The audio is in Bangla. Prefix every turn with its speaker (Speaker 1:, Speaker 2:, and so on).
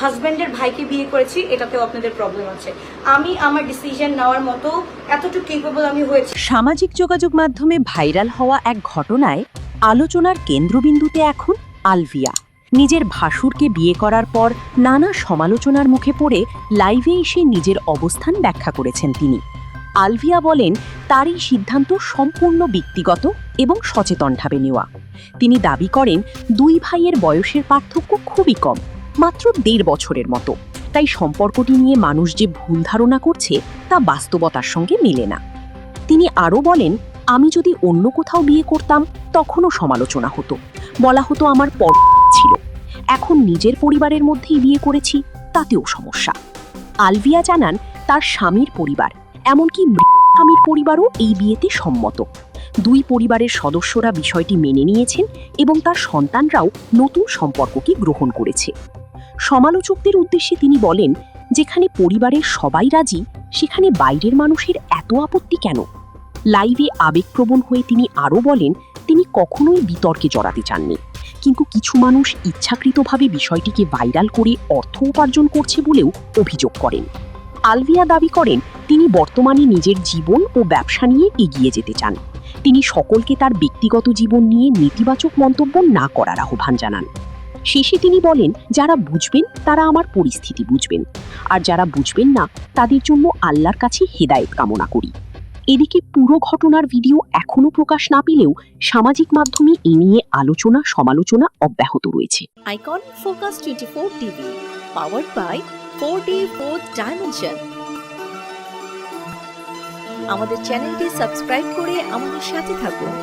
Speaker 1: হাজবেন্ডের ভাইকে বিয়ে করেছি, এটাতেও আপনাদের প্রবলেম আছে। আমি আমার ডিসিশন নেওয়ার মতো এতটুকু কেপেবল আমি হয়েছি।
Speaker 2: সামাজিক যোগাযোগ মাধ্যমে ভাইরাল হওয়া এক ঘটনায় আলোচনার কেন্দ্রবিন্দুতে এখন আলভিয়া। নিজের ভাসুরকে বিয়ে করার পর নানা সমালোচনার মুখে পড়ে লাইভে এসে নিজের অবস্থান ব্যাখ্যা করেছেন তিনি। আলভিয়া বলেন, তার এই সিদ্ধান্ত সম্পূর্ণ ব্যক্তিগত এবং সচেতনভাবে নেওয়া। তিনি দাবি করেন, দুই ভাইয়ের বয়সের পার্থক্য খুবই কম, মাত্র 1.5 বছরের মতো। তাই সম্পর্কটি নিয়ে মানুষ যে ভুল ধারণা করছে তা বাস্তবতার সঙ্গে মেলে না। তিনি আরও বলেন, আমি যদি অন্য কোথাও বিয়ে করতাম তখনও সমালোচনা হতো, বলা হতো আমার পর ছিল। এখন নিজের পরিবারের মধ্যেই বিয়ে করেছি, তাতেও সমস্যা। আলভিয়া জানান, তার স্বামীর পরিবার, এমনকি স্বামীর পরিবারও এই বিয়েতে সম্মত। দুই পরিবারের সদস্যরা বিষয়টি মেনে নিয়েছেন এবং তার সন্তানরাও নতুন সম্পর্ককে গ্রহণ করেছে। সমালোচকদের উদ্দেশ্যে তিনি বলেন, যেখানে পরিবারের সবাই রাজি, সেখানে বাইরের মানুষের এত আপত্তি কেন? লাইভে আবেগপ্রবণ হয়ে তিনি আরও বলেন, তিনি কখনোই বিতর্কে জড়াতে চাননি, কিন্তু কিছু মানুষ ইচ্ছাকৃতভাবে বিষয়টিকে ভাইরাল করে অর্থ উপার্জন করছে বলেও অভিযোগ করেন। আলভিয়া দাবি করেন, তিনি বর্তমানে নিজের জীবন ও ব্যবসা নিয়ে এগিয়ে যেতে চান। তিনি সকলকে তার ব্যক্তিগত জীবন নিয়ে নেতিবাচক মন্তব্য না করার আহ্বান জানান। শেষে তিনি বলেন, যারা বুঝবেন তারা আমার পরিস্থিতি বুঝবেন, আর যারা বুঝবেন না তাদের জন্য আল্লাহর কাছে হেদায়েত কামনা করি। এদিকে পুরো ঘটনার ভিডিও এখনো প্রকাশ না পেলেও সামাজিক মাধ্যমে এ নিয়ে আলোচনা সমালোচনা অব্যাহত রয়েছে।
Speaker 3: Icon Focus 24 TV, powered by 4D Fourth Dimension। আমাদের চ্যানেলটি সাবস্ক্রাইব করে আমাদের সাথে থাকুন।